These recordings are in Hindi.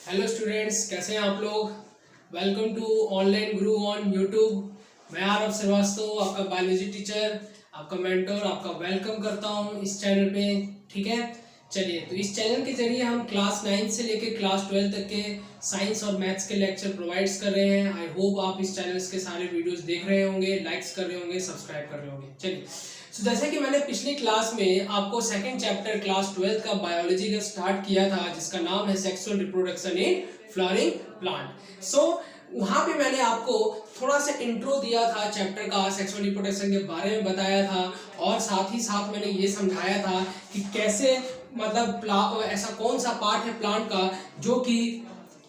हेलो स्टूडेंट्स, कैसे हैं आप लोग। Welcome to online Guru on YouTube. मैं आरव श्रीवास्तव, आपका बायोलॉजी टीचर, आपका मेंटर, आपका वेलकम करता हूं इस चैनल पे। ठीक है, चलिए, तो इस चैनल के जरिए हम क्लास 9 से लेकर क्लास 12 तक के साइंस और मैथ्स के लेक्चर प्रोवाइड्स कर रहे हैं। आई होप आप इस चैनल के सारे वीडियोस देख रहे होंगे, लाइक्स कर रहे होंगे, सब्सक्राइब कर रहे होंगे। चलिए, तो जैसे कि मैंने पिछली क्लास में आपको सेकंड चैप्टर क्लास 12 का बायोलॉजी का स्टार्ट किया था, जिसका नाम है sexual reproduction in flowering plant. So वहां पे मैंने आपको थोड़ा सा इंट्रो दिया था चैप्टर का, सेक्सुअल रिप्रोडक्शन के बारे में बताया था, और साथ ही साथ मैंने ये समझाया था कि कैसे मतलब ऐसा कौन सा पार्ट है प्लांट का जो कि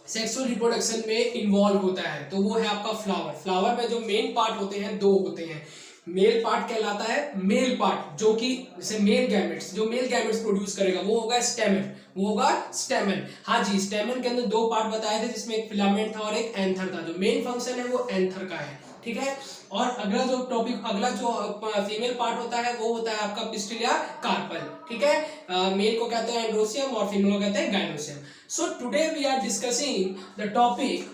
सेक्सुअल रिप्रोडक्शन में इन्वॉल्व होता है। तो वो है आपका फ्लावर। फ्लावर में जो मेन पार्ट होते हैं दो होते हैं। मेल पार्ट कहलाता है मेल पार्ट, जो कि जैसे मेल गैमेट्स, जो मेल गैमेट्स प्रोड्यूस करेगा वो होगा स्टेमन, वो होगा स्टेमन। हाँ जी, स्टेमन के अंदर दो पार्ट बताए थे, जिसमें एक फिलामेंट था और एक एंथर था। जो मेन फंक्शन है वो एंथर का है, ठीक है। और अगला जो फीमेल पार्ट होता है वो होता है आपका पिस्टिल या कार्पल, ठीक है। मेल को कहते हैं एंड्रोसियम और फीमेल को कहते हैं gynoecium. So today we are discussing the topic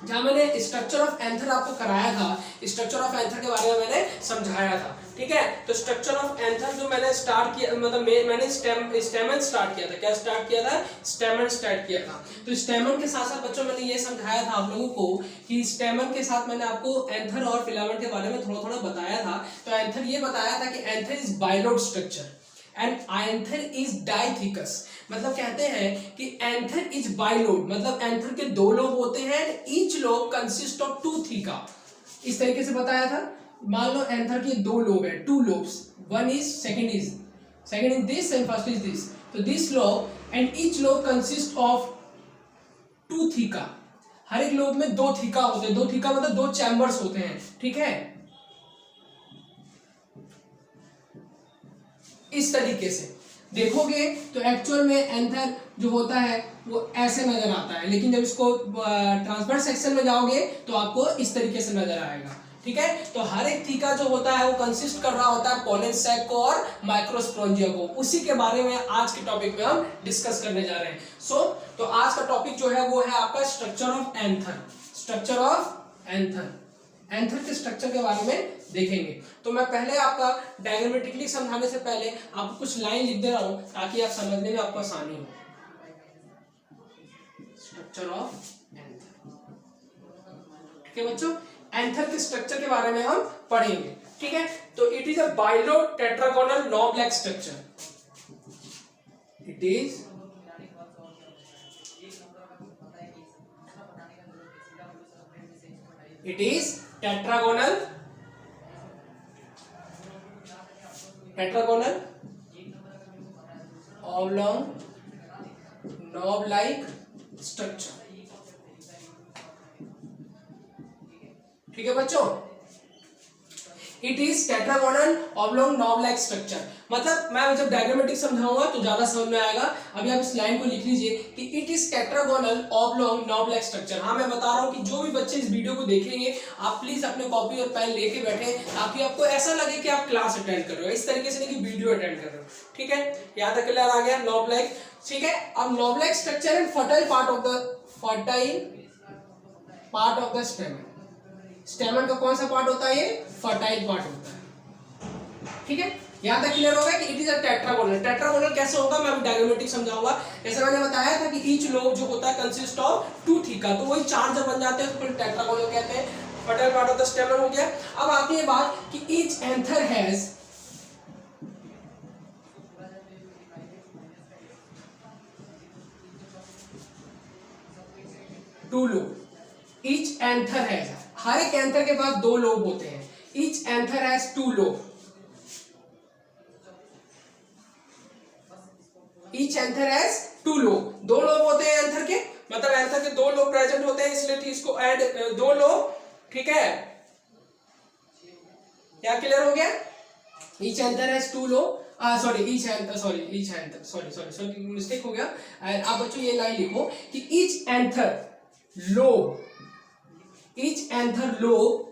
जहां मैंने स्ट्रक्चर ऑफ एंथर आपको कराया था, स्ट्रक्चर ऑफ एंथर के बारे में मैंने समझाया था, ठीक है। तो स्ट्रक्चर ऑफ एंथर जो मैंने स्टार्ट किया, मतलब मैंने स्टेमन स्टार्ट किया था। क्या स्टार्ट किया था? स्टेमन स्टार्ट किया था। तो स्टेमन के साथ साथ बच्चों मैंने ये समझाया था आप लोगों को कि स्टेमन के साथ मैंने आपको एंथर और फिलामेंट के बारे में थोड़ा थोड़ा बताया था। तो एंथर ये बताया था कि anther is bilobed structure and anther is dithecous. मतलब कहते हैं कि एंथर इज बाइलोब, मतलब एंथर के दो लोब होते हैं, each lobe consist of two theca. इस तरीके से बताया था। मान लो एंथर के दो लोब है, two lobes, one is second is this and first is this. तो this lobe and each lobe consist of two theca. हर एक लोब में दो थीका होते हैं। दो थीका मतलब दो चैम्बर्स होते हैं, ठीक है। इस तरीके से देखोगे तो एक्चुअल में एंथर जो होता है वो ऐसे नजर आता है, लेकिन जब इसको ट्रांसवर्स सेक्शन में जाओगे तो आपको इस तरीके से नजर आएगा, ठीक है। तो हर एक थीका जो होता है वो कंसिस्ट कर रहा होता है पोलन सैक को और माइक्रोस्पोरेंजिया को। उसी के बारे में आज के टॉपिक में हम डिस्कस करने जा रहे हैं। तो आज का टॉपिक जो है वो है आपका structure of anther. Structure of anther के स्ट्रक्चर के बारे में देखेंगे। तो मैं पहले आपका डायग्रामेटिकली समझाने से पहले आपको कुछ लाइन लिख दे रहा हूं ताकि आप समझने में आपको आसानी हो। स्ट्रक्चर ऑफ एंथर, ठीक है बच्चों। एंथर के स्ट्रक्चर के बारे में हम पढ़ेंगे, ठीक है। तो it is a bilobed tetragonal non black structure. इट इज tetragonal oblong knob-like structure, ठीक है बच्चों। It is tetragonal oblong knob like structure. मतलब मैं जब डायग्रामेटिक समझाऊंगा तो ज्यादा समझ में आएगा। अभी आप इस लाइन को लिख लीजिए कि it is tetragonal oblong knob like structure. हाँ, मैं बता रहा हूँ कि जो भी बच्चे इस वीडियो को देखेंगे आप प्लीज अपने कॉपी और पेन लेके बैठे, ताकि आपको ऐसा लगे कि आप क्लास अटेंड कर रहे हो, इस तरीके से नहीं कि वीडियो अटेंड कर रहे हो, ठीक है। यहाँ तक क्लियर आ गया? नॉब लाइक, ठीक है। अब knob like structure and fertile part of the स्टेमन। स्टेमन का कौन सा पार्ट होता है? ये फर्टाइल पार्ट होता है, ठीक है। यहां तक क्लियर होगा कि it is a tetragonal. Tetragonal कैसे होगा मैं अभी डायग्रामेटिक समझाऊंगा। जैसे मैंने बताया था कि ईच लोब जो होता है कंसिस्ट ऑफ टू थीका, तो वही चार जब बन जाते हैं तो फिर टेट्रागोनल कहते हैं। Fertile part of the stamen हो गया। अब आती है बात कि each anther has two lobe. Each anther has, हर एक एंथर के पास दो लोब होते हैं। Each anther has two lobe. Each anther has two lobe. दो लोब होते हैं एंथर के, मतलब एंथर के दो लोब प्रेजेंट होते हैं, इसलिए इसको ऐड दो लोब, ठीक है। क्या क्लियर हो गया? Each anther has two lobe, sorry mistake हो गया। आप बच्चों ये लाइन लिखो कि ईच एंथर लोब,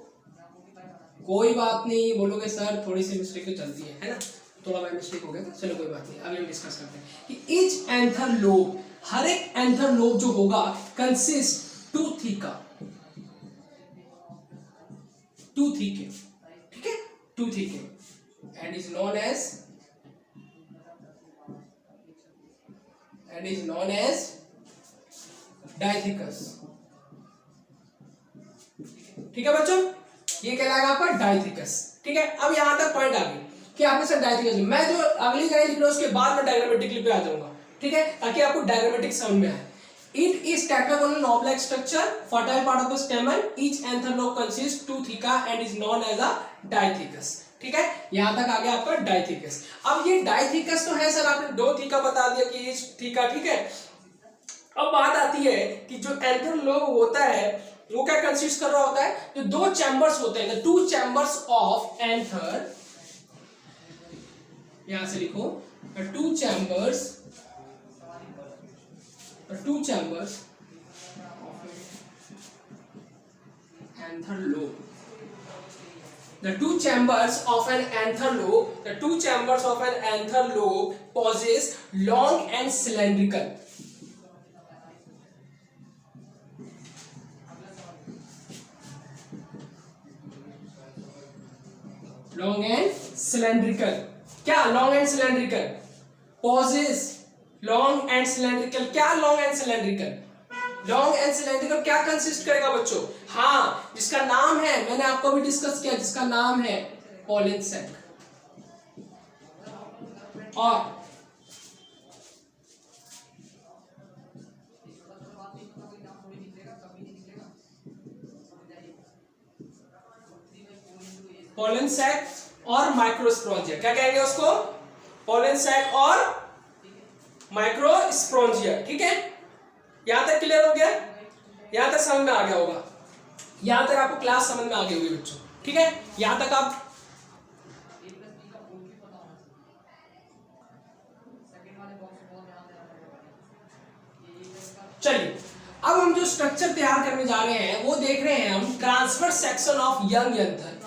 कोई बात नहीं, बोलोगे सर थोड़ी सी मिस्टेक तो चलती है ना, थोड़ा मिस्टेक हो गया था, चलो कोई बात नहीं, अभी हम डिस्कस करते हैं कि ईच एंथर लोब, हर एक एंथर लोब जो होगा consist two theca, two thecae, ठीक है, two thecae, and is known as dithecous. ठीक है बच्चों, ये कहलाएगा आपका डाइथिकस। ठीक है, अब यहां तक पॉइंट आ गई कि आपने सर डाइथिकस, मैं जो अगली लाइन लिख रहा हूं उसके बाद में डायग्रामेटिकली पे आ जाऊंगा। ठीक है, ताकि आपको डायग्रामेटिक समझ में आए। It is tetragonal knob-like structure, fertile part of the stamen. Each anther lobe consists two theca and is known as a diathecus. ठीक है, यहां तक आ गया आपका डाइथिकस। अब ये डाइथिकस तो है सर, आपने दो थीका बता दिया कि इस थीका, ठीक है। अब बात आती है कि जो एंथर लोब होता है वो क्या कंसिस्ट कर रहा होता है, जो दो चैम्बर्स होते हैं, टू चैम्बर्स ऑफ एंथर, यहां से लिखो two chambers anther lobe. The two chambers of an anther lobe possess long and cylindrical. Long and cylindrical. क्या long and cylindrical? Possess long and cylindrical. क्या long and cylindrical? Long and cylindrical क्या कंसिस्ट करेगा बच्चों? हाँ, जिसका नाम है, मैंने आपको भी डिस्कस किया, जिसका नाम है पॉलन सैक। और पॉलन सैक और माइक्रोस्पोरेंजिया, क्या कहेंगे उसको? पॉलन सैक और माइक्रोस्पोरेंजिया। ठीक है, यहां तक क्लियर हो गया? यहां तक समझ में आ गया होगा, यहां तक आपको क्लास समझ में आ गई होगी बच्चों। ठीक है, यहां तक आप चलिए, अब हम जो स्ट्रक्चर तैयार करने जा रहे हैं वो देख रहे हैं हम transfer section of young anther,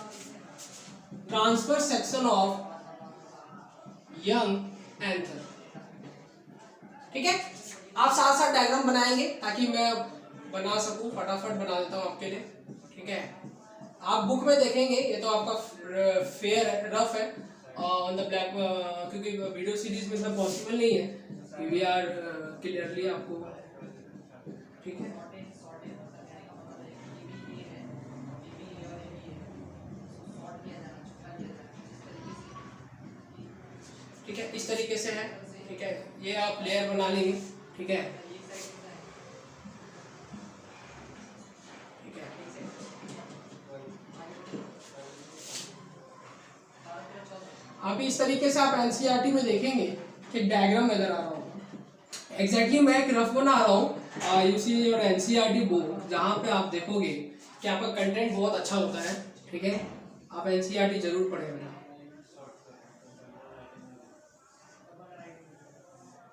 transfer section of young anther. ठीक है, आप साथ साथ डायग्राम बनाएंगे ताकि मैं बना सकूं, फटाफट बना देता हूं आपके लिए। ठीक है, आप बुक में देखेंगे, ये तो आपका फेयर रफ है ऑन द ब्लैक, क्योंकि वीडियो सीरीज में इतना पॉसिबल नहीं है वी आर क्लियरली आपको। ठीक है, ठीक है, इस तरीके से है। ठीक है, ये आप लेयर बना लेंगे। ठीक है, ठीक है, आप इस तरीके से आप एनसीईआरटी में देखेंगे कि डायग्राम नजर आ रहा होगा। एग्जैक्टली मैं एक रफ बना रहा हूँ यूसी और एनसीईआरटी बुक, जहाँ पे आप देखोगे कि आपका कंटेंट बहुत अच्छा होता है। ठीक है, आप एनसीईआरटी जरूर पढ़ें।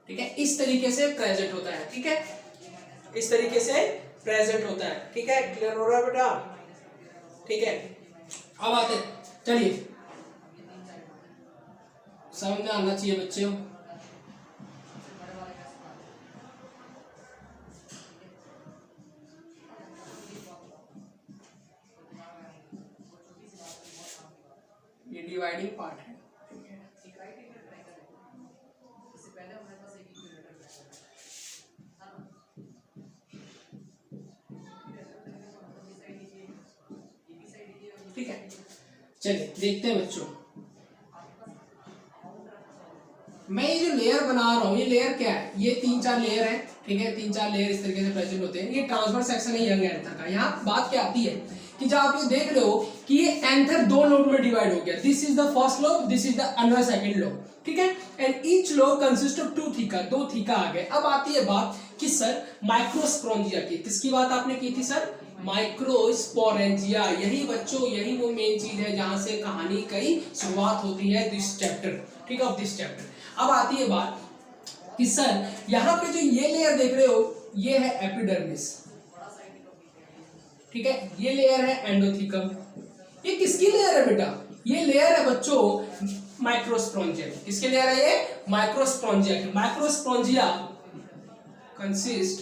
ठीक है, इस तरीके से प्रेजेंट होता है। ठीक है, इस तरीके से प्रेजेंट होता है। ठीक है, क्लियर हो रहा है बेटा? ठीक है, अब आते, चलिए, समझ में आना चाहिए बच्चों। ये डिवाइडिंग पार्ट है। ठीक है, चलिए देखते हैं बच्चों। मैं ये जो लेयर बना रहा हूँ, ये लेयर क्या है? ये 3-4 लेयर है। ठीक है, 3-4 लेयर इस तरीके से प्रेजेंट होते हैं। ये ट्रांसफर सेक्शन है यंग एंथर का। यहाँ बात क्या आती है कि जब आप ये देख रहे हो कि ये एंथर दो लोब में डिवाइड हो गया, this is the first lobe, this is the another second lobe. ठीक है, and each lobe consist of 2 theca, 2 theca आ गए। अब आती है बात कि सर माइक्रोस्पोरेंजिया की, किसकी बात आपने की थी सर? माइक्रोस्पोरेंजिया। यही बच्चों, यही वो मेन चीज है जहां से कहानी की शुरुआत होती है दिस चैप्टर। ठीक है, ऑफ दिस चैप्टर। अब आती है बात कि सर यहाँ पे जो ये लेयर देख रहे हो, ये है एपिडर्मिस। ठीक है, ये लेयर है एंडोथीकम। ये किसकी लेयर है बेटा? ये लेयर है बच्चों माइक्रोस्पोरेंजिया। किसकी लेयर है ये? माइक्रोस्पोरेंजिया की। Microsporangia consist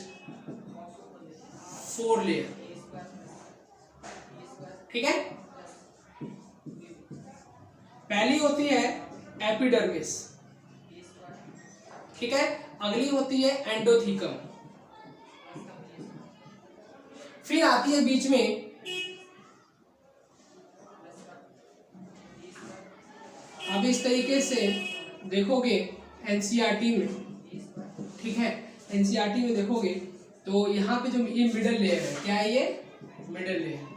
4 layer. ठीक है, पहली होती है एपिडर्मिस, ठीक है, अगली होती है एंडोथीकम, फिर आती है बीच में अब इस तरीके से देखोगे एनसीईआरटी में, ठीक है, एनसीईआरटी में देखोगे तो यहाँ पे जो ये मिडल लेयर है, क्या है ये मिडल लेयर,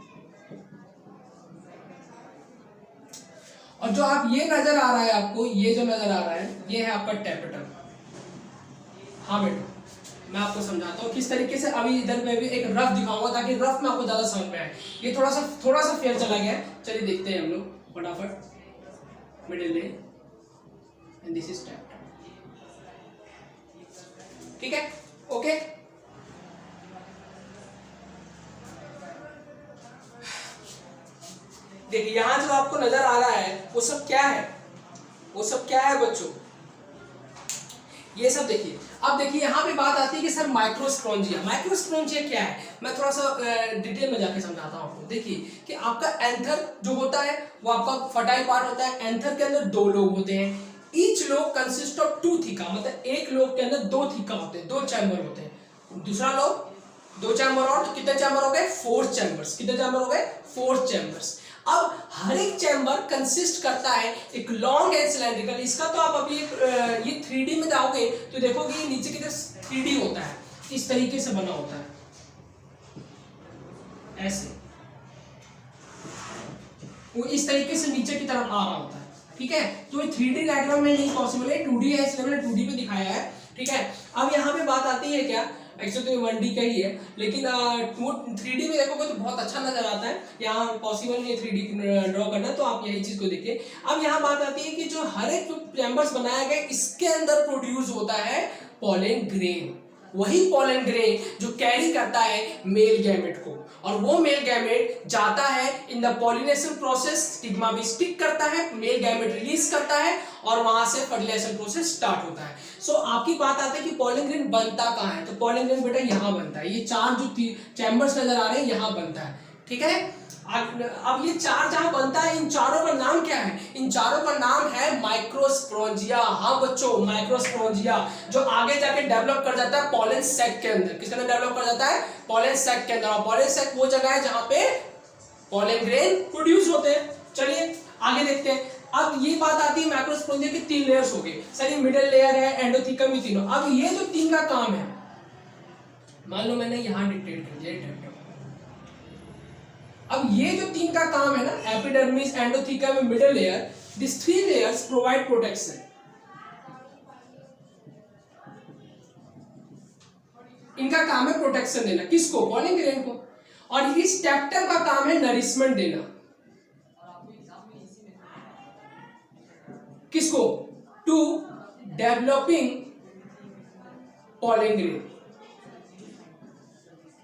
और जो आप ये नजर आ रहा है आपको, ये जो नजर आ रहा है ये है आपका टेपेटम। हाँ बेटा, मैं आपको समझाता हूँ किस तरीके से। अभी इधर पे भी एक रफ दिखाऊंगा ताकि रफ में आपको ज्यादा समझ में आए। ये थोड़ा सा फेयर चला गया है, चलिए देखते हैं हम लोग फटाफट। Middle layer and this is tapetum, ठीक है, ओके। देखिए यहां जो आपको नजर आ रहा है वो सब क्या है, वो सब क्या है बच्चों, ये सब देखिए। अब देखिए यहाँ पे बात आती है कि सर माइक्रोस्पोंजिया, माइक्रोस्पोंजिया क्या है, मैं थोड़ा सा डिटेल में जाके समझाता हूँ आपको। देखिए कि आपका एंथर जो होता है वो आपका फर्टाइल पार्ट होता है। एंथर के अंदर 2 लोब होते हैं, each lobe consist of 2 theca, मतलब एक लोब के अंदर 2 थीका होते हैं, 2 चैम्बर होते हैं। दूसरा लोब 2 चैम्बर और, तो कितने चैम्बर हो गए 4 चैम्बर्स, कितने चैम्बर हो गए 4 चैम्बर्स। अब हर एक चैम्बर कंसिस्ट करता है एक लॉन्ग एंड सिलेंड्रिकल, इसका तो आप अभी ये 3D में जाओगे तो देखोगे ये नीचे की तरफ 3D होता है, इस तरीके से बना होता है, ऐसे वो इस तरीके से नीचे की तरफ आ रहा होता है, ठीक है। तो ये 3D डायग्राम में नहीं पॉसिबल है, 2D है, इसलिए मैंने 2D पे दिखाया है, ठीक है। अब यहाँ पे बात आती है क्या, एक्चुअली तो 1D का ही है, लेकिन 3D में देखोगे तो बहुत अच्छा नजर आता है। यहाँ पॉसिबल नहीं है 3D ड्रॉ करना, तो आप यही चीज को देखिए। अब यहाँ बात आती है कि जो हर एक चैम्बर्स बनाया गया इसके अंदर प्रोड्यूस होता है पॉलन ग्रेन, वही पॉलन ग्रेन जो कैरी करता है मेल गैमेट को, और वो मेल गैमेट जाता है in the pollination process, stigma भी स्टिक करता है, मेल गैमेट रिलीज करता है और वहां से फर्टिलाइजेशन प्रोसेस स्टार्ट होता है। सो आपकी बात आती है कि पॉलन ग्रेन बनता कहाँ है, तो पॉलन ग्रेन बेटा यहाँ बनता है, ये 4 जो चैम्बर्स नजर आ रहे हैं यहाँ बनता है, ठीक है। अब ये 4 जहां बनता है, इन चारों का नाम क्या है, इन चारों का नाम है माइक्रोस्पोंजिया। हाँ बच्चों, माइक्रोस्पोंजिया, जो आगे जाके डेवलप कर जाता है पॉलन सैक के अंदर। किसके अंदर डेवलप कर जाता है, पॉलन सैक के अंदर। और पॉलन सैक वो जगह है जहां पे पॉलन ग्रेन प्रोड्यूस होते हैं। चलिए आगे देखते हैं। अब ये बात आती है माइक्रोस्पोंजिया के 3 लेयर्स हो गए सर, ये मिडिल लेयर है, एंडोथीकम, भी तीनों। अब ये जो 3 का काम है, मान लो मैंने यहां डिक्टेट कर दिया, अब ये जो 3 का काम है ना, epidermis, endothecium, middle layer, this 3 layers provide protection. इनका काम है प्रोटेक्शन देना, किसको, पॉलन ग्रेन को। और इस टेप्टम का काम है नरिशमेंट देना, किसको, टू डेवलपिंग पॉलन ग्रेन।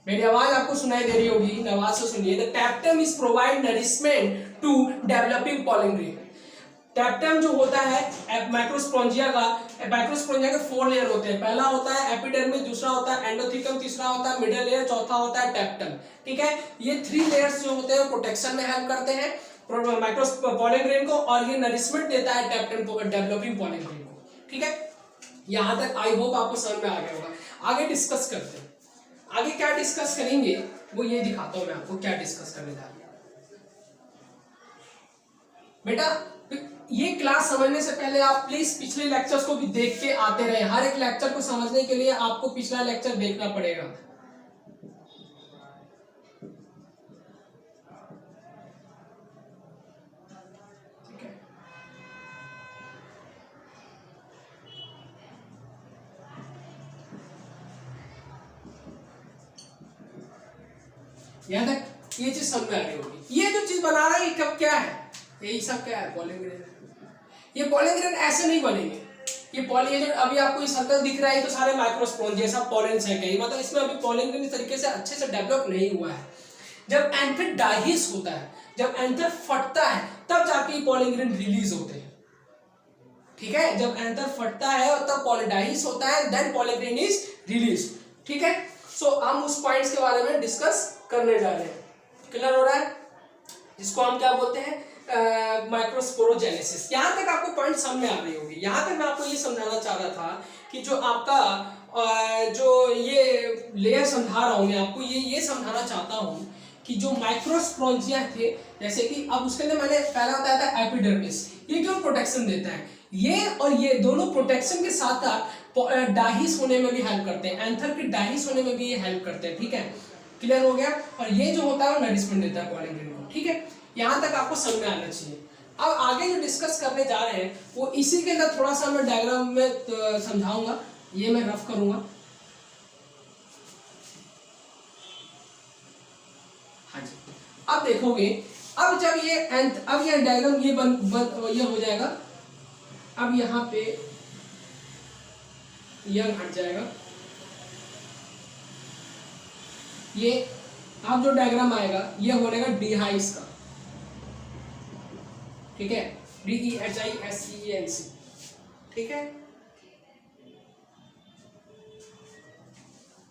मेरी आवाज आपको सुनाई दे रही होगी, आवाज से सुनिए। The tapetum is provide nourishment to developing pollen grain. Tapetum जो होता है माइक्रोस्पोंजिया का, माइक्रोस्पोंजिया के 4 लेयर होते हैं। पहला होता है एपिडर्मिस, दूसरा होता है एंडोथीकम, तीसरा होता है मिडिल लेयर, चौथा होता है टेप्टम, ठीक है। ये 3 लेयर्स जो होते हैं प्रोटेक्शन में हेल्प करते हैं पॉलन ग्रेन को, और ये नरिशमेंट देता है टेप्टम को, डेवलपिंग पॉलन ग्रेन को, ठीक है। यहां तक आई होप आपको समझ में आ गया होगा। आगे डिस्कस करते हैं, आगे क्या डिस्कस करेंगे वो ये दिखाता हूं मैं आपको क्या डिस्कस करने जा रहे हैं। बेटा ये क्लास समझने से पहले आप प्लीज पिछले लेक्चर्स को भी देख के आते रहे। हर एक लेक्चर को समझने के लिए आपको पिछला लेक्चर देखना पड़ेगा। यहां तक ये चीज समझ में आ रही होगी। ये जो चीज बना रहा है ये कब क्या है, यही सब क्या है, पॉलन ग्रेन। ये पॉलन ग्रेन ऐसे नहीं बनेंगे, ये पॉलन जो अभी आपको ये सर्कल दिख रहा है तो सारे माइक्रोस्पोंजिया सब पॉलन सैक है, मतलब इसमें अभी पॉलन ग्रेन इस तरीके से अच्छे से डेवलप नहीं हुआ है। जब एंथर डाइस होता है, जब एंथर फटता है तब जाके पॉलन ग्रेन रिलीज होते हैं, ठीक है। जब एंथर फटता है और तब पॉलन डाइस होता है, then pollen grain is release. उस पॉइंट्स के बारे में डिस्कस करने जा रहे हैं। क्लियर हो रहा है? जिसको हम क्या बोलते हैं, माइक्रोस्पोरोजेनेसिस। यहाँ तक आपको पॉइंट समझ में आ रही होगी। यहाँ तक मैं आपको ये समझाना चाह रहा था कि जो आपका जो ये लेयर समझा रहा हूँ मैं आपको, ये समझाना चाहता हूँ कि जो माइक्रोस्पोरेंजिया थे, जैसे कि अब उसके अंदर मैंने पहला बताया था एपिडर्मिस, ये क्यों प्रोटेक्शन देता है, ये और ये दोनों प्रोटेक्शन के साथ साथ डाइस होने में भी हेल्प करते हैं, एंथर के डाइस होने में भी ये हेल्प करते हैं। ठीक है, क्लियर हो गया? और ये जो होता है वो नरिशमेंट देता है पॉलिन ग्रेन को। ठीक है, यहाँ तक आपको समझ में आना चाहिए। अब आगे जो डिस्कस करने जा रहे हैं वो इसी के अंदर थोड़ा सा मैं डायग्राम में समझाऊंगा, ये मैं रफ करूंगा। हाँ जी, अब देखोगे, अब जब ये अब ये डायग्राम ये हो जाएगा, अब यहाँ पे यंग हट जाएगा, ये अब जो डायग्राम आएगा ये हो जाएगा डीहाइस का। ठीक है, DEHISENC। ठीक है,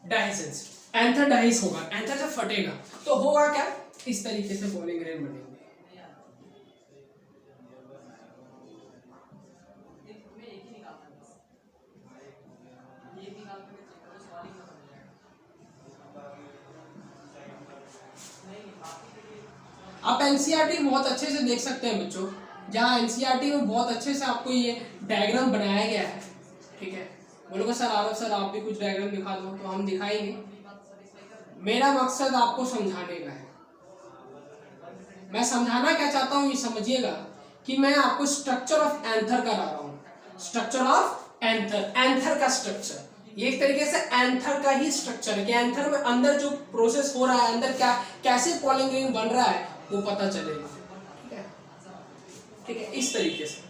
डाइसेंस, एंथर डाइस होगा, एंथर जब फटेगा तो होगा क्या, इस तरीके से पॉलिन ग्रेन बनेंगे। आप एनसीईआरटी बहुत अच्छे से देख सकते हैं बच्चों, जहाँ एनसीईआरटी में बहुत अच्छे से आपको ये डायग्राम बनाया गया है। ठीक है, बोलोगे सर आरव सर आप भी कुछ डायग्राम दिखा दो, तो हम दिखाएंगे। मेरा मकसद आपको समझाने का है। मैं समझाना क्या चाहता हूँ ये समझिएगा कि मैं आपको स्ट्रक्चर ऑफ एंथर करा रहा हूँ। स्ट्रक्चर ऑफ एंथर, एंथर का स्ट्रक्चर, ये एक तरीके से एंथर का ही स्ट्रक्चर है कि एंथर में अंदर जो प्रोसेस हो रहा है, अंदर क्या कैसे पॉलिन ग्रेन बन रहा है वो पता चलेगा। ठीक है, ठीक है, इस तरीके से।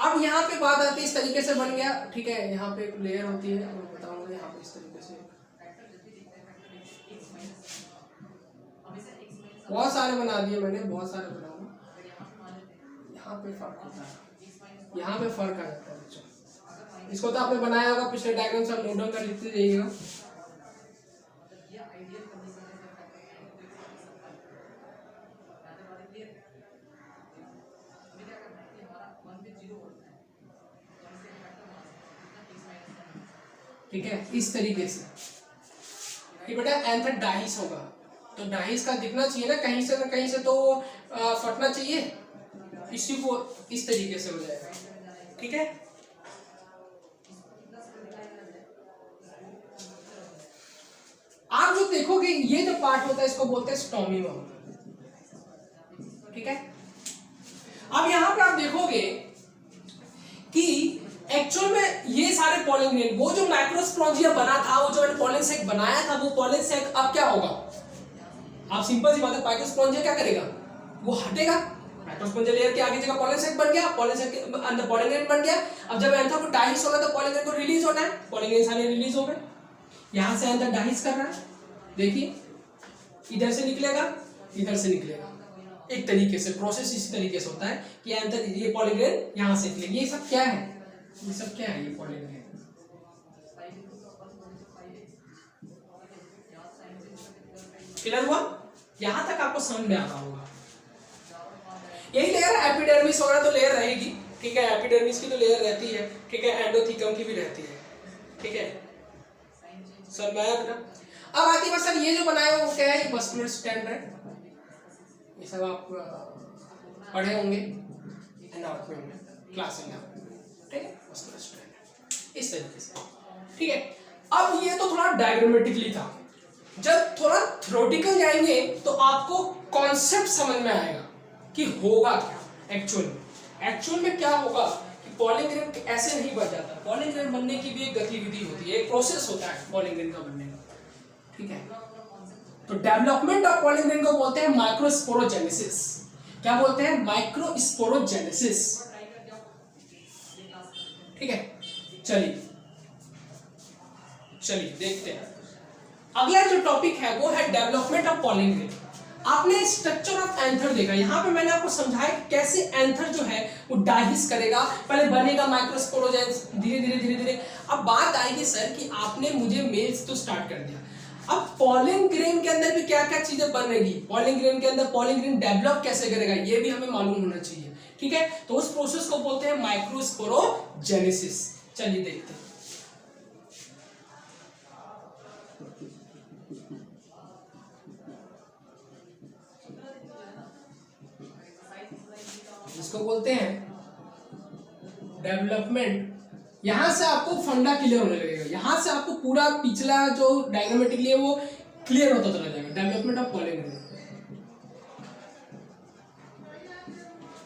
अब यहाँ पे बात आती है, इस तरीके से बन गया। ठीक है, यहाँ पे एक लेयर होती है, मैं बताऊंगा यहाँ पे इस तरीके से। बहुत सारे बना दिए मैंने, बहुत सारे बनाऊंगा। यहाँ पे फर्क होता है, यहाँ पे फर्क आ जाता है बच्चों। इसको तो आपने बनाया होगा पिछले डायग्राम से, आप नोट डाउन कर लिखते जाइएगा। ठीक है, इस तरीके से ये बेटा एंथर डाइस होगा, तो डाइस का दिखना चाहिए ना कहीं से तो फटना चाहिए, इसी को इस तरीके से हो जाएगा। ठीक है, आप जो देखोगे ये जो पार्ट होता है इसको बोलते हैं स्टोमिमा। ठीक है, अब यहां पे आप देखोगे कि एक्चुअल में ये सारे पॉलिन ग्रेन, वो जो माइक्रोस्पोरेंजिया बना था, वो जो मैंने पॉलिन सैक बनाया था, वो पॉलिन सैक अब क्या होगा, आप सिंपल सी बात है, माइक्रोस्पोरेंजिया क्या करेगा, वो हटेगा। माइक्रोस्पोरेंजिया लेयर के आगे जगह पॉलिन सैक बन गया, पॉलिन सैक के अंदर पॉलिन ग्रेन बन गया। अब जब एंथर को डाइस होना तो पॉलिन ग्रेन को रिलीज होना है, पॉलिन ग्रेन सारे रिलीज हो गए, यहां से एंथर डाइस कर रहा है। देखिए इधर से निकलेगा, इधर से निकलेगा, एक तरीके से प्रोसेस इसी तरीके से होता है कि एंथर ये पॉलिन ग्रेन यहां से निकलेगी। ये सब क्या है, ये सब क्या है, ये पॉलिन ग्रेन। क्लियर हुआ? यहां तक आपको समझ में आ रहा होगा। यही लेयर एपिडर्मिस वगैरह तो लेयर रहेगी। ठीक है, एपिडर्मिस की तो लेयर रहती है। ठीक है, एंडोथीकम की भी रहती है। ठीक है सर, मैं अब आती है सर, ये जो बनाया हुआ वो क्या है, ये मस्कुलर स्टैंड है। ये सब आप पढ़े होंगे एनाटॉमी में, क्लास में। ठीक है, मस्कुलर स्टैंड इस तरीके से। ठीक है, अब ये तो थोड़ा डायग्रामेटिकली था, जब थोड़ा थ्योरेटिकल जाएंगे तो आपको कॉन्सेप्ट समझ में आएगा कि होगा क्या एक्चुअल में क्या होगा कि पॉलिन ग्रेन ऐसे नहीं बन जाता। पॉलिन ग्रेन बनने की भी एक गतिविधि होती है, एक प्रोसेस होता है पॉलिन ग्रेन का बनने का। ठीक है, तो डेवलपमेंट ऑफ पॉलिन ग्रेन को बोलते हैं माइक्रोस्पोरोजेनेसिस। क्या बोलते हैं, माइक्रोस्पोरोजेनेसिस। ठीक है, चलिए देखते हैं। अगला जो टॉपिक है वो है डेवलपमेंट ऑफ पॉलिन ग्रेन। आपने स्ट्रक्चर ऑफ एंथर देखा, यहाँ पे मैंने आपको समझाया कैसे एंथर जो है वो डाइस करेगा, पहले बनेगा माइक्रोस्पोरोजेंस, धीरे धीरे धीरे धीरे। अब बात आएगी सर कि आपने मुझे मेल्स तो स्टार्ट कर दिया, अब पॉलन ग्रेन के अंदर भी क्या क्या चीजें बनेगी, पॉलन ग्रेन के अंदर पॉलन ग्रेन डेवलप कैसे करेगा ये भी हमें मालूम होना चाहिए, ठीक है। तो उस प्रोसेस को बोलते हैं माइक्रोस्पोरोजेनेसिस। चलिए देखते हैं। इसको बोलते हैं डेवलपमेंट। यहां से आपको फंडा क्लियर होने लगेगा, यहां से आपको पूरा पिछला जो डायग्रामेटिकली है वो क्लियर होता चला जाएगा। Development of pollen grain.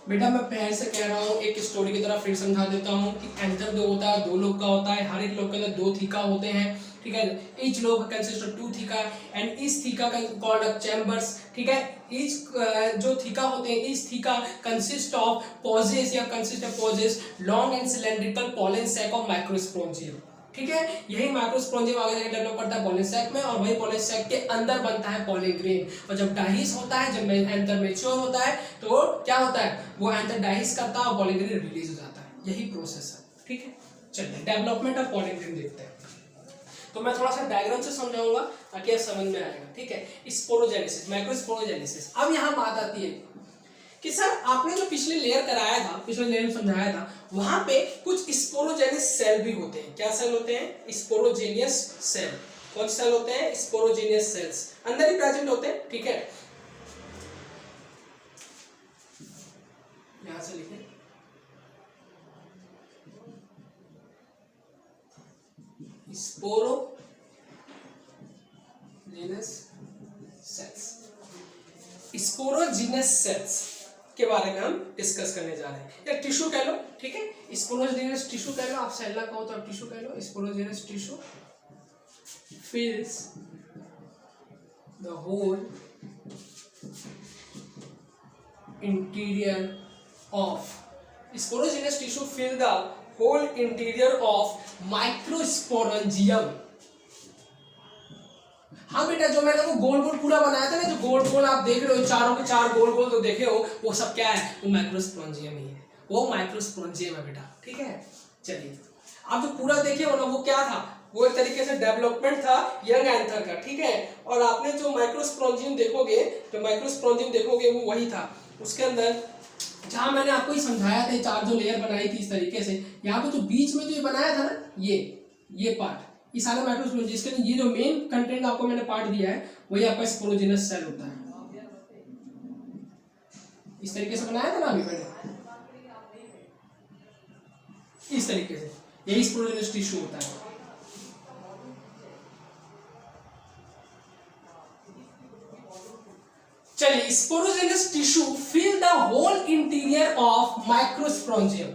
बेटा मैं पहले से कह रहा हूँ, एक स्टोरी की तरह फिर समझा देता हूँ कि एंथर जो होता है 2 लोब का होता है, हर एक लोब के अंदर 2 थीका होते हैं, ठीक है। Each lobe consist of 2 theca and each theca called a chambers, ठीक है। ईच जो थीका होते हैं, each theca consist of pouches या consist of pouches long and cylindrical pollen sac of microsporangium, ठीक है। यही माइक्रोस्पोरेंजियम आगे जाकर डेवलप करता है पॉलन सैक में, और वही पॉलन सैक के अंदर बनता है पॉलन ग्रेन। और जब डाइस होता है, जब एंथर मैच्योर होता है तो क्या होता है, वो एंथर डाइस करता है और पॉलन ग्रेन रिलीज हो जाता है। यही प्रोसेस है, ठीक है। चलिए डेवलपमेंट ऑफ पॉलन ग्रेन देखते हैं। तो मैं थोड़ा सा डायग्राम से समझाऊंगा ताकि आप समझ में आएगा, ठीक है। Sporogenesis, microsporogenesis. अब यहाँ बात आती है कि सर आपने जो पिछले लेयर कराया था, पिछले लेयर में समझाया था, वहां पे कुछ स्पोरोजेनियस सेल भी होते हैं। क्या सेल होते हैं? स्पोरोजेनियस सेल। कौन सेल होते हैं? स्पोरोजेनियस सेल्स अंदर ही प्रेजेंट होते हैं, ठीक है। यहां से लिखें स्पोरोजेनियस सेल्स। स्पोरोजेनियस सेल्स के बारे में हम डिस्कस करने जा रहे हैं, या टिश्यू कह लो, ठीक है। स्पोरोजेनियस टिश्यू कह लो, आप सेल ना कहो तो आप टिश्यू कह लो। स्पोरोजेनियस tissue fills the whole interior of sporogenous tissue fill the whole interior of microsporangium। हाँ बेटा, जो मैंने वो गोल गोल पूरा बनाया था ना, जो गोल गोल आप देख रहे हो, चारों के 4 गोल गोल जो देखे हो, वो सब क्या है? वो माइक्रोस्पोरेंजियम ही है, वो माइक्रोस्पोरेंजियम है बेटा, ठीक है। चलिए आप जो पूरा देखे हो ना, वो क्या था? वो एक तरीके से डेवलपमेंट था यंग एंथर का, ठीक है। और आपने जो माइक्रोस्पोरेंजियम देखोगे, वो वही था। उसके अंदर जहां मैंने आपको ही समझाया था, 4 जो लेयर बनाई थी इस तरीके से, यहाँ पे जो बीच में जो ये बनाया था ना, ये पार्ट, ये सारा माइक्रोस्पोरेंजियम, जिसके ये जो मेन कंटेंट आपको मैंने पार्ट दिया है, वही आपका स्पोरोजेनस सेल होता है। इस तरीके से बनाया था ना अभी मैंने, इस तरीके से, यही स्पोरोजेनस टिश्यू होता है। चलिए, sporogenous tissue fill the whole interior of microsporangium.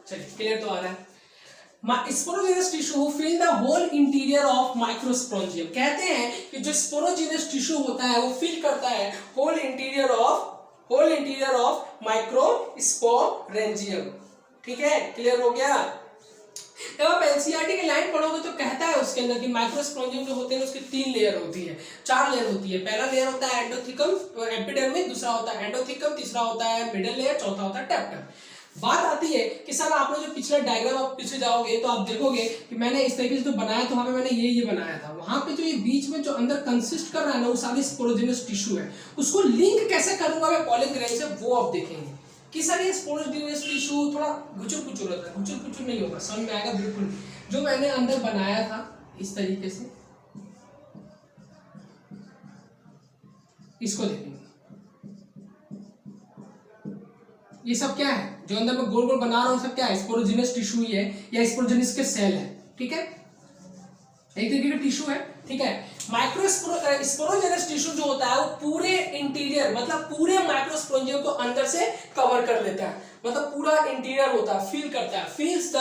चलिए क्लियर तो आ रहा है। Sporogenous tissue fill the whole interior of microsporangium. कहते हैं कि जो स्पोरोजेनस टिश्यू होता है वो फिल करता है होल इंटीरियर ऑफ माइक्रोस्पोरेंजियम, ठीक है। क्लियर हो गया। जब आप एनसीईआरटी की लाइन पढ़ोगे तो कहता है उसके अंदर कि माइक्रोस्पोरेंजियम जो होते हैं उसकी 3 लेयर होती है, 4 लेयर होती है। पहला लेयर होता है एंडोथिकम एपिडर्मिस, दूसरा होता है एंडोथिकम, तीसरा होता है मिडिल लेयर, चौथा होता है टेप्टम। बात आती है कि सर आपने जो पिछला डायग्राम, आप पीछे जाओगे तो आप देखोगे कि मैंने इस तरीके से जो बनाया था, वहां पे मैंने ये बनाया था। वहां पे जो ये बीच में जो अंदर कंसिस्ट कर रहा है ना, वो सारी स्पोरोजेनस टिश्यू है। उसको लिंक कैसे करूंगा मैं पॉलन ग्रेन से, वो आप देखेंगे कि सर ये स्पोरोजेनस टिश्यू थोड़ा घुचुर होता है, घुचुर नहीं होगा, समझ में आएगा बिल्कुल। जो मैंने अंदर बनाया था इस तरीके से, इसको देखेंगे। ये सब क्या है जो अंदर मैं गोल गोल बना रहा हूं, सब क्या है? स्पोरोजेनस टिश्यू ही है, या स्पोरोजेनस के सेल है, ठीक है। एक तरीके का टिश्यू है, ठीक है। स्पोरोजेनस टिश्यू जो होता है वो पूरे इंटीरियर, मतलब पूरे माइक्रोस्पोरेंजियम को अंदर से कवर कर लेता है, मतलब पूरा इंटीरियर होता है, फील करता है, feels the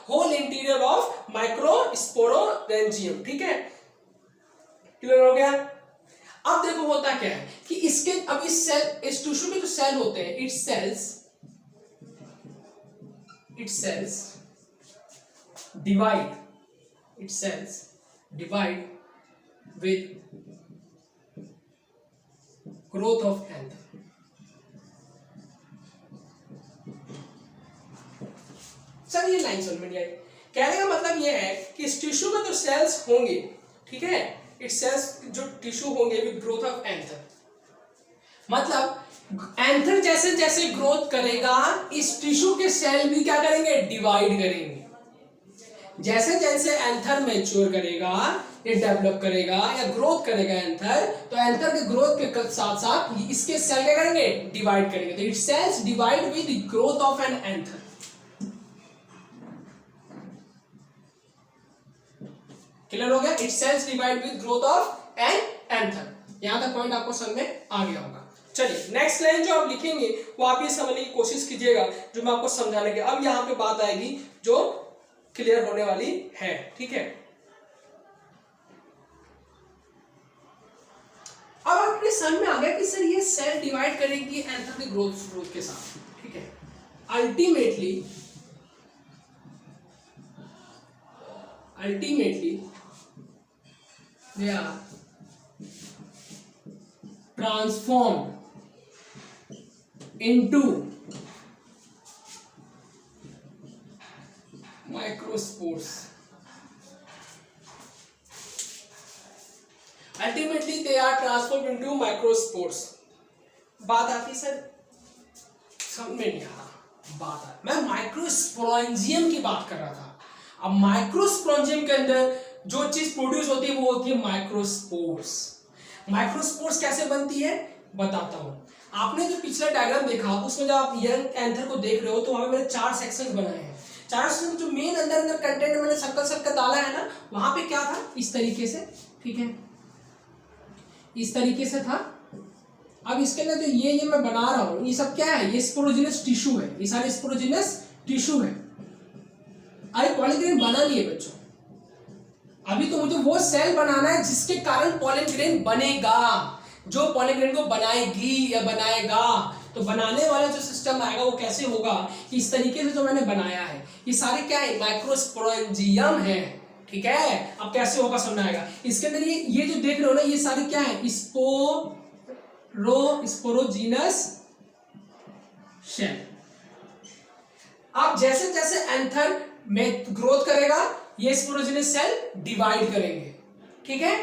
whole interior of microsporangium, ठीक है। क्लियर हो गया। अब देखो होता क्या है कि इसके, अब इस टिश्यू के जो सेल होते हैं, its cells its cells divide, its cells divide with growth of anther. Sir ये लाइन समझ में नहीं आई। कहने का मतलब ये है कि इस टिश्यू में जो सेल्स होंगे, ठीक है, इट्स सेल्स जो टिश्यू होंगे विद ग्रोथ ऑफ एंथर, मतलब एंथर जैसे जैसे ग्रोथ करेगा इस टिश्यू के सेल भी क्या करेंगे, डिवाइड करेंगे। जैसे जैसे एंथर मैच्योर करेगा, ये डेवलप करेगा या ग्रोथ करेगा एंथर, तो एंथर के ग्रोथ के साथ साथ इसके सेल क्या करेंगे, डिवाइड करेंगे। तो its cells divide with growth of an anther. Clear हो गया? Its cells divide with growth of an anther. यहां तक पॉइंट आपको समझ में आ गया होगा। चलिए नेक्स्ट लाइन जो आप लिखेंगे वो आप ये समझने की कोशिश कीजिएगा जो मैं आपको समझाने के। अब यहां पे बात आएगी जो क्लियर होने वाली है, ठीक है। अब आपके समझ में आ गया कि सर ये सेल डिवाइड करेगी एंथर के ग्रोथ के साथ, ठीक है। Ultimately they are transformed into microspores. Ultimately they are transformed into microspores. बात आती सर समझ में नहीं आ रहा, बात आ मैं माइक्रोस्पोरेंजियम की बात कर रहा था। अब माइक्रोस्पोरेंजियम के अंदर जो चीज प्रोड्यूस होती है वो होती है माइक्रोस्पोर्स। माइक्रोस्पोर्स कैसे बनती है बताता हूं। आपने जो पिछला डायग्राम देखा उसमें जब आप यंग एंथर को देख रहे हो तो वहां पे मैंने 4 सेक्शंस बनाए हैं। 4 सेक्शन जो मेन अंदर कंटेंट मैंने सर्कल डाला है ना, वहां पे क्या था, इस तरीके से, ठीक है, इस तरीके से था। अब इसके अंदर जो ये मैं बना रहा हूं ये सब क्या है, ये स्पोरोजिनस टिश्यू है, ये सारे स्पोरोजिनस टिश्यू है। अरे पॉलन ग्रेन बना नहीं है बच्चों, अभी तो मुझे वो सेल बनाना है जिसके कारण पॉलन ग्रेन बनेगा, जो पॉलन ग्रेन को बनाएगी या बनाएगा। तो बनाने वाला जो सिस्टम आएगा वो कैसे होगा, इस तरीके से जो मैंने बनाया है ये सारे क्या है, माइक्रोस्पोरेंजियम है, ठीक है। अब कैसे होगा समझ आएगा। इसके अंदर ये जो देख रहे हो ना ये सारे क्या है, स्पोरोजिनस शेल। अब जैसे जैसे एंथर में ग्रोथ करेगा ये स्पोरोजिनस सेल डिवाइड करेंगे, ठीक है।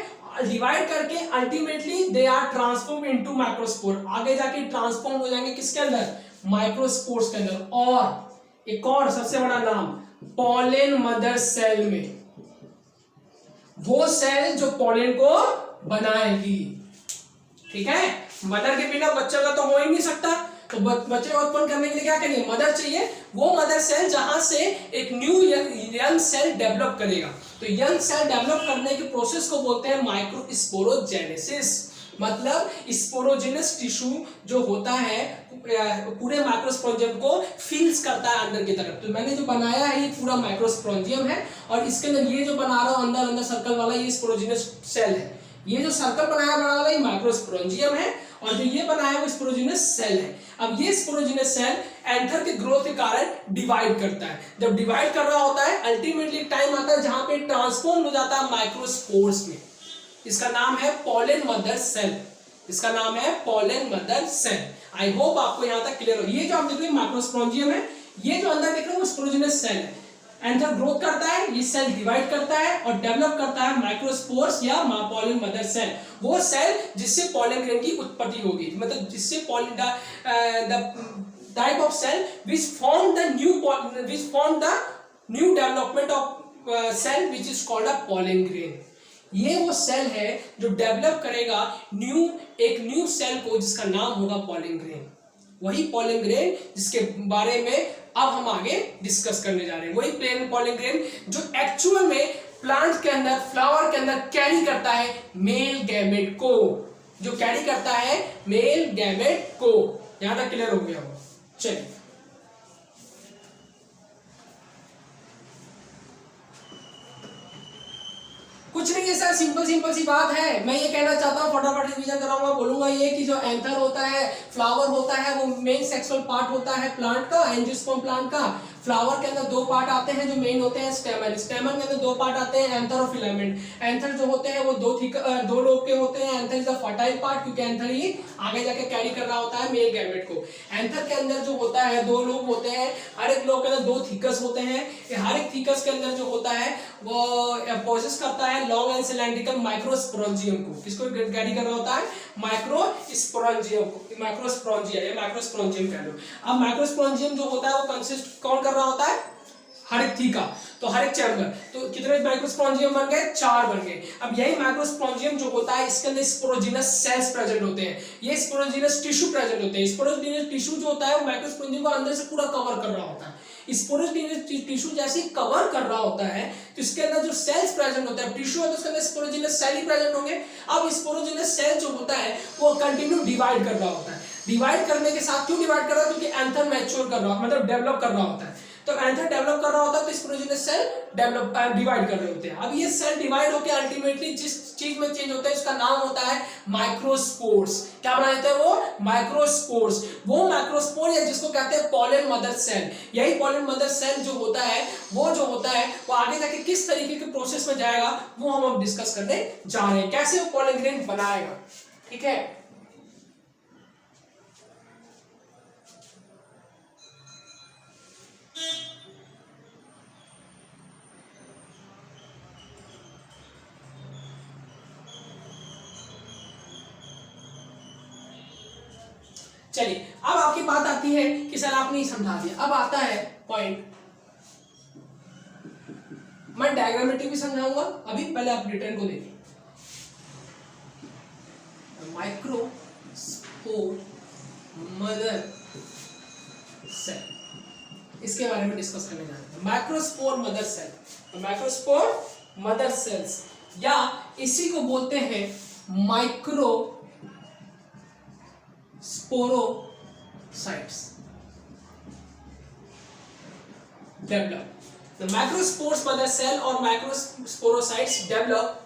डिवाइड करके ultimately they are transform into microspore. आगे जाके ट्रांसफॉर्म हो जाएंगे किसके अंदर, माइक्रोस्पोर्स के अंदर। और एक और सबसे बड़ा नाम, पॉलन मदर सेल में, वो सेल जो पॉलन को बनाएगी, ठीक है। मदर के बिना बच्चे का तो हो ही नहीं सकता, तो बच्चे को उत्पन्न करने के लिए क्या करेंगे, मदर चाहिए। वो मदर सेल जहां से एक न्यू यंग सेल डेवलप करेगा। तो यंग सेल डेवलप करने के प्रोसेस को बोलते हैं माइक्रोस्पोरोजेनेसिस। मतलब स्पोरोजिनस टिश्यू जो होता है पूरे माइक्रोस्पोरेंजियम को फिल्स करता है अंदर की तरफ। तो मैंने जो बनाया है ये पूरा माइक्रोस्पोरेंजियम है, और इसके अंदर ये जो बना रहा हूं अंदर अंदर सर्कल वाला ये स्पोरोजिनस सेल है। ये जो सर्कल बनाया बड़ा वाला ये माइक्रोस्पोरेंजियम है, और जो ये बनाया वो स्पोरोजिनस सेल है। अब ये स्पोरोजिनस सेल एंथर के ग्रोथ के कारण डिवाइड करता है। जब डिवाइड कर रहा होता है अल्टीमेटली टाइम आता है जहां पे ट्रांसफॉर्म हो जाता है माइक्रोस्पोर्स में। इसका नाम है पॉलन मदर सेल, इसका नाम है pollen mother cell. I hope आपको यहां तक क्लियर हो। ये जो आप देख रहे हैं माइक्रोस्पोरेंजियम है, ये जो अंदर देख रहे हो वो स्पोरोजिनस सेल है। एंथर ग्रोथ करता है, ये सेल डिवाइड करता है और डेवलप करता है माइक्रोस्पोर्स या पॉलन मदर सेल। वो सेल जिससे पॉलन ग्रेन की उत्पत्ति होगी, मतलब जिससे pollen the type of cell which form the new development of cell which is called a pollen grain। ये वो सेल है जो डेवलप करेगा एक न्यू सेल को जिसका नाम होगा पॉलन ग्रेन। वही पॉलन ग्रेन जिसके बारे में अब हम आगे डिस्कस करने जा रहे हैं। वही प्लेन पॉलन ग्रेन जो एक्चुअल में प्लांट के अंदर, फ्लावर के अंदर कैरी करता है मेल गैमेट को, जो कैरी करता है मेल गैमेट को। यहां तक क्लियर हो गया हो? चलिए कुछ नहीं है सर, सिंपल सी बात है। मैं ये कहना चाहता हूँ, फटाफट रिवीजन कराऊंगा, बोलूंगा ये कि जो एंथर होता है, फ्लावर होता है, वो मेन सेक्सुअल पार्ट होता है प्लांट का, एंजियोस्पर्म प्लांट का। फ्लावर के अंदर दो पार्ट आते हैं जो मेन होते हैं स्टेमन, स्टेमन के अंदर दो पार्ट आते हैं एंथर और फिलामेंट। एंथर जो होते हैं वो दो लोब के होते हैं। Anther is the fertile part, क्योंकि एंथर ही आगे जाके कैरी कर रहा होता है मेल गैमेट को। एंथर के अंदर जो होता है दो लोब होते हैं, हर एक लोब के अंदर दो थीकस होते हैं। हर एक थीकस के अंदर जो होता है वो पोजेस करता है लॉन्ग एंड सिलेंड्रिकल माइक्रोस्पोरेंजियम को। किसको कैरी कर रहा होता है? माइक्रोस्पोरेंजियम को, माइक्रोस्पोरेंजिया या माइक्रोस्पोरेंजियम कह लो। अब माइक्रोस्पोरेंजियम जो होता है वो कंसिस्ट कौन कर रहा होता है? हर एक थीका, तो हर एक चैम्बर। तो कितने माइक्रोस्पोरेंजियम बन गए? 4 बन गए। अब यही माइक्रोस्पोरेंजियम जो होता है इसके अंदर स्पोरोजिनस सेल्स प्रेजेंट होते हैं, ये स्पोरोजिनस टिश्यू प्रेजेंट होते हैं। स्पोरोजिनस टिश्यू जो होता है वो माइक्रोस्पोरेंजियम को अंदर से पूरा कवर कर रहा होता है। स्पोरोजिनस टिश्यू जैसे कवर कर रहा होता है तो इसके अंदर जो सेल्स प्रेजेंट होता है, टिश्यू है तो उसके अंदर स्पोरोजिनस सेल ही प्रेजेंट होंगे। अब स्पोरोजिनस सेल जो होता है वो कंटिन्यू डिवाइड कर रहा होता है। डिवाइड करने के साथ क्यों डिवाइड कर रहा है? क्योंकि एंथर मैच्योर कर रहा है, मतलब डेवलप कर रहा होता है। तो एंथर डेवलप कर रहा होता है तो स्पोरोजिनस सेल डेवलप डिवाइड कर रहे होते हैं। अब ये सेल डिवाइड होकर अल्टीमेटली जिस चीज में चेंज होता है उसका नाम होता है माइक्रोस्पोर्स। क्या बना देते हैं वो? माइक्रोस्पोर्स। वो माइक्रोस्पोर या जिसको कहते हैं पॉलन मदर सेल, यही पॉलन मदर सेल जो होता है वो आगे जाके किस तरीके के प्रोसेस में जाएगा वो हम अब डिस्कस करने जा रहे हैं, कैसे वो पॉलन ग्रेन बनाएगा। ठीक है, चलिए अब आपकी बात आती है कि सर आपने ही समझा दिया। अब आता है पॉइंट, मैं डायग्रामेटिक भी समझाऊंगा अभी, पहले आप रिटर्न को देखिए। माइक्रोस्पोर मदर सेल, इसके बारे में डिस्कस करने जा रहे हैं। Microspore mother cell, microspore mother cells या इसी को बोलते हैं micro sporocytes develop. The macrospores mother cell or macrosporocytes develop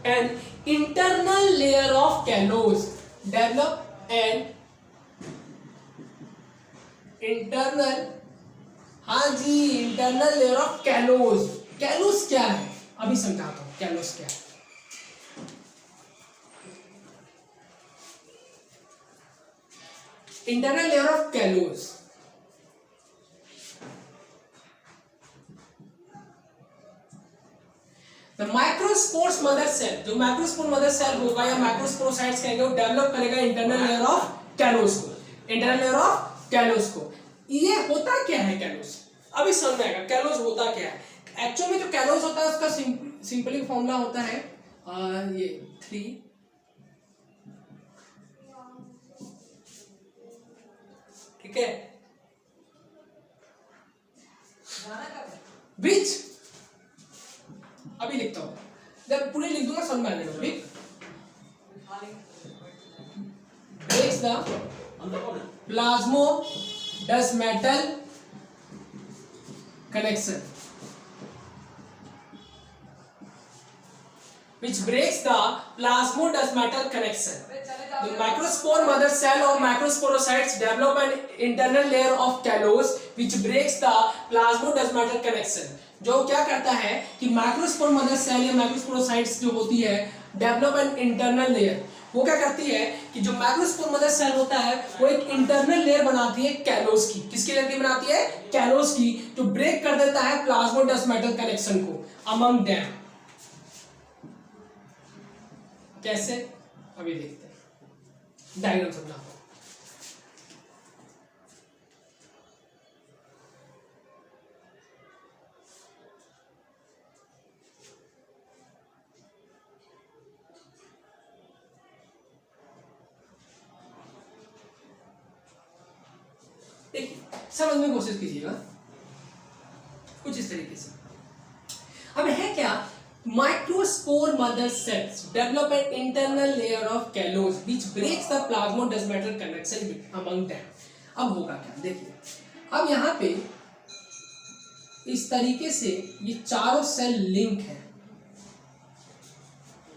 an internal layer of callus. Develop an internal, हाँ जी, internal layer of callus. callus क्या है अभी समझाता हूँ। callus क्या है? Internal layer of callus, the microspores mother cell, जो माइक्रोस्पोर मदर सेल होगा या माइक्रोस्पोरोसाइट्स कहेंगे वो डेवलप करेगा इंटरनल लेयर ऑफ callus को, इंटरनल लेयर ऑफ callus को। ये होता क्या है callus? अभी समझ में आएगा callus होता क्या है। एक्चुअल में जो callus होता है उसका सिंपली फॉर्मूला होता है ये 3 ठीक है, विच अभी लिखता हूं, जब पूरे लिख दूंगा समझ में आ जाएगा। Breaks the plasmodesmatal connection, which breaks the plasmodesmatal connection. The microspore mother cell or macrosporocytes develop an internal layer of callus which breaks the plasmodesmatal connection. जो क्या करता है कि माइक्रोस्पोर मदर सेल या माइक्रोस्पोरोसाइट्स जो होती है डेवलप एन इंटरनल लेयर, वो क्या करती है कि जो माइक्रोस्पोर मदर सेल होता है वो एक इंटरनल लेयर बनाती है कैलोस की। किसकी लेयर की बनाती है? कैलोस की, जो ब्रेक कर देता है प्लाज्मोडेस्माटल कनेक्शन को अमंग देम। कैसे अभी देखते हैं, डायग्राम समझाता हूं। देखिए समझने की कोशिश कीजिएगा कुछ इस तरीके से। अब है क्या? Microspore mother cells develop an internal layer of callus which breaks the plasmodesmatal connection among them. अब होगा क्या? देखिए अब यहाँ पे इस तरीके से ये चारों सेल लिंक है,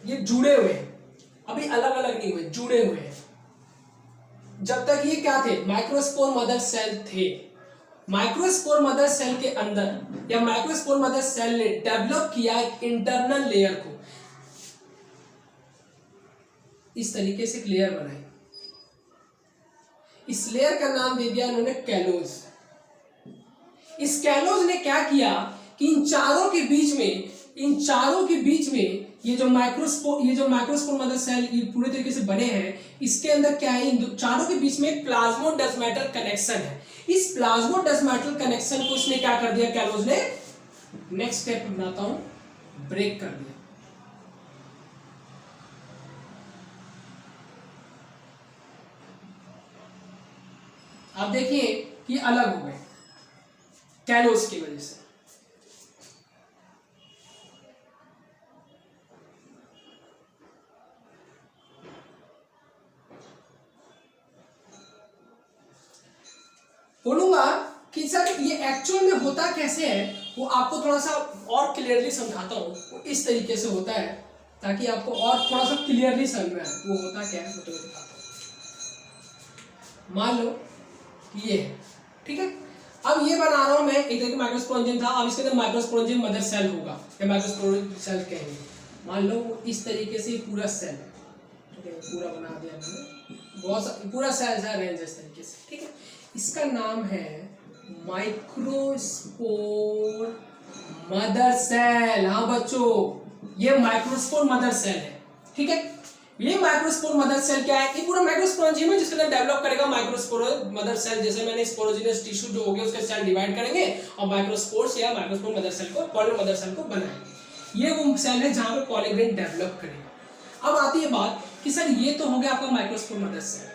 ये जुड़े हुए हैं, अभी अलग अलग नहीं हुए, जुड़े हुए हैं। जब तक ये क्या थे, माइक्रोस्पोर मदर सेल थे। माइक्रोस्पोर मदर सेल के अंदर या माइक्रोस्पोर मदर सेल ने डेवलप किया एक इंटरनल लेयर को, इस तरीके से एक लेयर बनाई। इस लेयर का नाम दे दिया उन्होंने कैलोज। इस कैलोज ने क्या किया कि इन चारों के बीच में ये जो माइक्रोस्पोर मदर सेल ये पूरे तरीके से बने हैं, इसके अंदर क्या है, इन चारों के बीच में प्लाज्मोडेस्माटल कनेक्शन है। इस प्लाज्मोडेस्माटल कनेक्शन को इसने क्या कर दिया, कैलोज ने, नेक्स्ट स्टेप बनाता हूं, ब्रेक कर दिया। आप देखिए कि अलग हो गए कैलोज की वजह से। बोलूंगा कि सर ये एक्चुअल में होता कैसे है, वो आपको थोड़ा सा और क्लियरली समझाता हूँ। वो इस तरीके से होता है ताकि आपको और थोड़ा सा क्लियरली समझ में आए वो होता क्या है, वो तो दिखाता हूँ। मान लो कि ये है, ठीक है। अब ये बना रहा हूँ मैं, एक तरह का माइक्रोस्पोरेंजियम था, अब इसके अंदर माइक्रोस्पोरेंजियम मदर सेल होगा या माइक्रोस्पोरेंजियम सेल कहेंगे। मान लो इस तरीके से पूरा सेल है, ठीक है, पूरा बना दिया मैंने, बहुत पूरा सेल है अरेंज इस तरीके से, ठीक है। इसका नाम है माइक्रोस्पोर मदर सेल। हाँ बच्चों, ये माइक्रोस्पोर मदर सेल है, ठीक है। ये माइक्रोस्पोर मदर सेल क्या है, ये पूरा माइक्रोस्पोरेंजियम है जिसके अंदर डेवलप करेगा माइक्रोस्पोर मदर सेल। जैसे मैंने स्पोरोजिनस टिश्यू जो हो गया उसके सेल डिवाइड करेंगे और माइक्रोस्पोर्स या माइक्रोस्पोर मदर सेल को, पॉलिन मदर सेल को बनाएंगे। ये वो सेल है जहां पे पॉलीग्रेन डेवलप करेगा। अब आती है बात कि सर ये तो हो गया आपका माइक्रोस्पोर मदर सेल।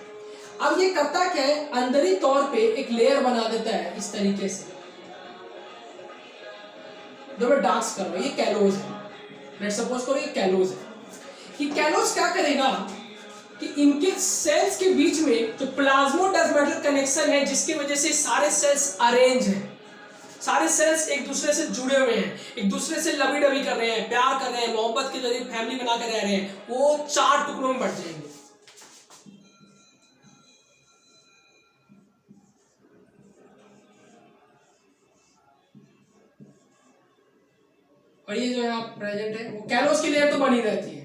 अब ये करता क्या है, अंदरी तौर पे एक लेयर बना देता है इस तरीके से, जो मैं डार्क कर रहा हूं, ये कैलोज है। लेट्स सपोज करो ये कैलोज है। ये कैलोज क्या करेगा कि इनके सेल्स के बीच में जो प्लाज्मोडेस्माटल कनेक्शन है, जिसकी वजह से सारे सेल्स अरेंज हैं, सारे सेल्स एक दूसरे से जुड़े हुए हैं, एक दूसरे से लवी डबी कर रहे हैं, प्यार कर रहे हैं, मोहब्बत के जरिए फैमिली बना कर रह रहे हैं, वो 4 टुकड़ों में बट जाएंगे। और ये जो है प्रेजेंट है, वो कैलोज की लेयर तो बनी रहती है।